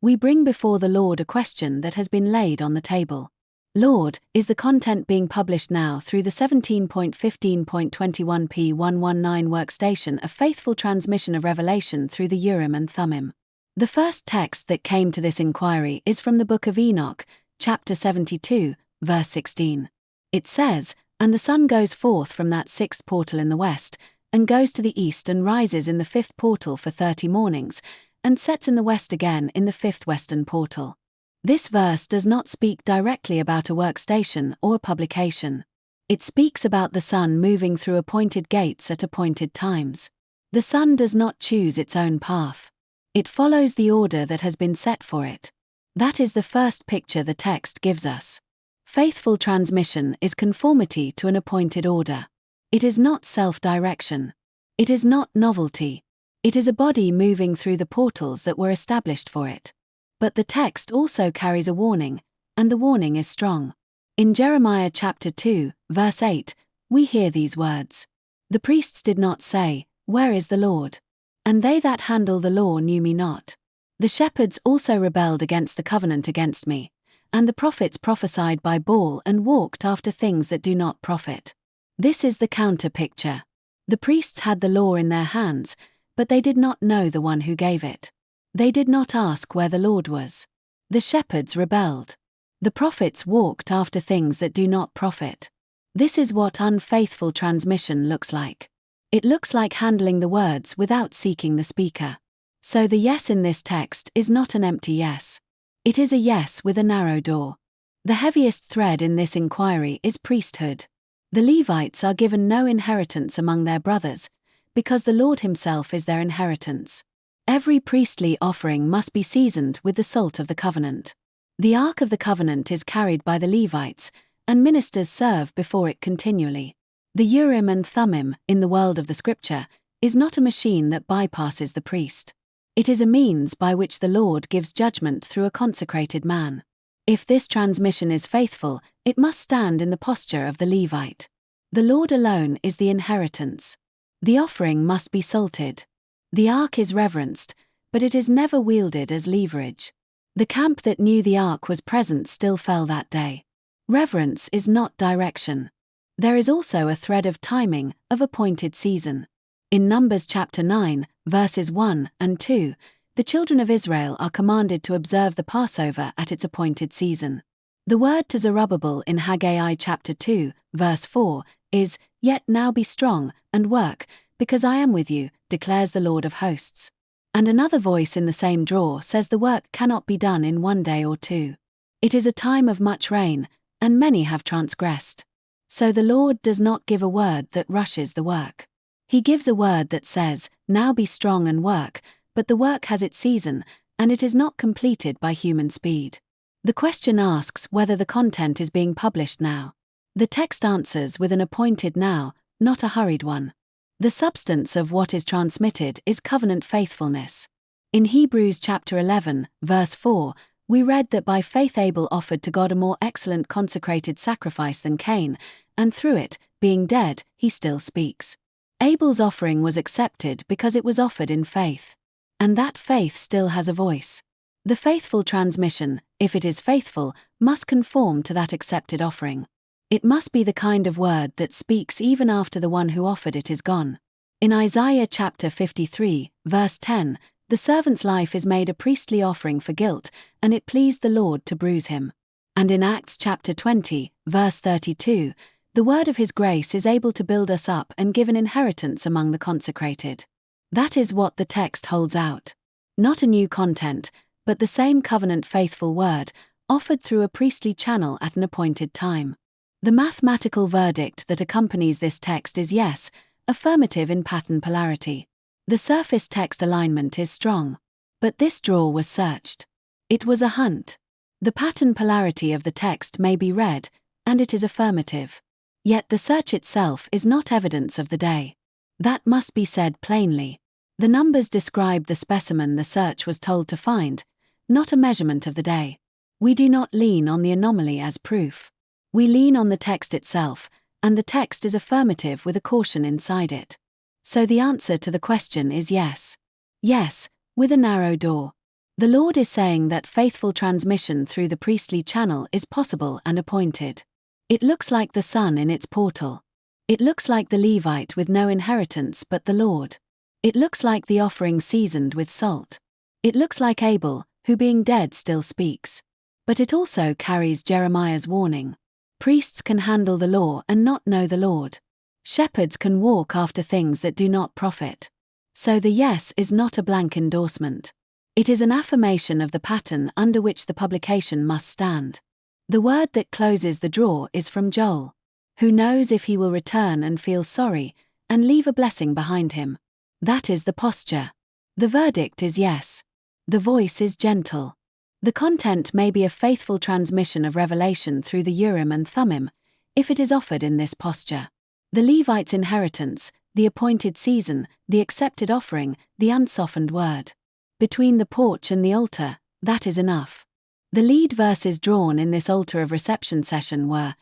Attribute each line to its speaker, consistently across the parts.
Speaker 1: We bring before the Lord a question that has been laid on the table. Lord, is the content being published now through the 17.15.21p119 workstation a faithful transmission of revelation through the Urim and Thummim? The first text that came to this inquiry is from the book of Enoch, chapter 72, verse 16. It says, "And the sun goes forth from that sixth portal in the west, and goes to the east and rises in the fifth portal for 30 mornings, and sets in the west again in the fifth western portal." This verse does not speak directly about a workstation or a publication. It speaks about the sun moving through appointed gates at appointed times. The sun does not choose its own path. It follows the order that has been set for it. That is the first picture the text gives us. Faithful transmission is conformity to an appointed order. It is not self-direction. It is not novelty. It is a body moving through the portals that were established for it. But the text also carries a warning, and the warning is strong. In Jeremiah chapter 2, verse 8, we hear these words. "The priests did not say, 'Where is the Lord?' And they that handle the law knew me not. The shepherds also rebelled against the covenant against me, and the prophets prophesied by Baal and walked after things that do not profit." This is the counter picture. The priests had the law in their hands, but they did not know the one who gave it. They did not ask where the Lord was. The shepherds rebelled. The prophets walked after things that do not profit. This is what unfaithful transmission looks like. It looks like handling the words without seeking the speaker. So the yes in this text is not an empty yes. It is a yes with a narrow door. The heaviest thread in this inquiry is priesthood. The Levites are given no inheritance among their brothers, because the Lord himself is their inheritance. Every priestly offering must be seasoned with the salt of the covenant. The Ark of the Covenant is carried by the Levites, and ministers serve before it continually. The Urim and Thummim, in the world of the Scripture, is not a machine that bypasses the priest. It is a means by which the Lord gives judgment through a consecrated man. If this transmission is faithful, it must stand in the posture of the Levite. The Lord alone is the inheritance. The offering must be salted. The ark is reverenced, but it is never wielded as leverage. The camp that knew the ark was present still fell that day. Reverence is not direction. There is also a thread of timing, of appointed season. In Numbers chapter 9, verses 1 and 2, the children of Israel are commanded to observe the Passover at its appointed season. The word to Zerubbabel in Haggai chapter 2, verse 4, is, "Yet now be strong, and work, because I am with you, declares the Lord of hosts." And another voice in the same drawer says the work cannot be done in 1 day or 2. It is a time of much rain, and many have transgressed. So the Lord does not give a word that rushes the work. He gives a word that says, "Now be strong and work," but the work has its season, and it is not completed by human speed. The question asks whether the content is being published now. The text answers with an appointed now, not a hurried one. The substance of what is transmitted is covenant faithfulness. In Hebrews chapter 11, verse 4, we read that by faith Abel offered to God a more excellent consecrated sacrifice than Cain, and through it, being dead, he still speaks. Abel's offering was accepted because it was offered in faith. And that faith still has a voice. The faithful transmission, if it is faithful, must conform to that accepted offering. It must be the kind of word that speaks even after the one who offered it is gone. In Isaiah chapter 53, verse 10, the servant's life is made a priestly offering for guilt, and it pleased the Lord to bruise him. And in Acts chapter 20, verse 32, the word of his grace is able to build us up and give an inheritance among the consecrated. That is what the text holds out. Not a new content, but the same covenant-faithful word, offered through a priestly channel at an appointed time. The mathematical verdict that accompanies this text is yes, affirmative in pattern polarity. The surface text alignment is strong. But this drawer was searched. It was a hunt. The pattern polarity of the text may be read, and it is affirmative. Yet the search itself is not evidence of the day. That must be said plainly. The numbers describe the specimen the search was told to find, not a measurement of the day. We do not lean on the anomaly as proof. We lean on the text itself, and the text is affirmative with a caution inside it. So the answer to the question is yes. Yes, with a narrow door. The Lord is saying that faithful transmission through the priestly channel is possible and appointed. It looks like the Son in its portal. It looks like the Levite with no inheritance but the Lord. It looks like the offering seasoned with salt. It looks like Abel, who being dead still speaks. But it also carries Jeremiah's warning. Priests can handle the law and not know the Lord. Shepherds can walk after things that do not profit. So the yes is not a blank endorsement. It is an affirmation of the pattern under which the publication must stand. The word that closes the drawer is from Joel. Who knows if he will return and feel sorry, and leave a blessing behind him? That is the posture. The verdict is yes. The voice is gentle. The content may be a faithful transmission of revelation through the Urim and Thummim, if it is offered in this posture. The Levite's inheritance, the appointed season, the accepted offering, the unsoftened word. Between the porch and the altar, that is enough. The lead verses drawn in this altar of reception session were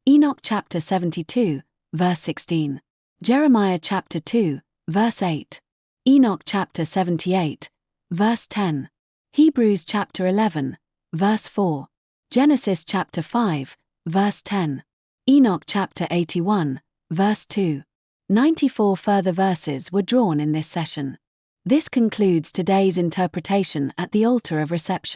Speaker 1: Enoch chapter 72, verse 16. Jeremiah chapter 2, verse 8. Enoch chapter 78, verse 10. Hebrews chapter 11, verse 4. Genesis chapter 5, verse 10. Enoch chapter 81, verse 2. 94 further verses were drawn in this session. This concludes today's interpretation at the altar of reception.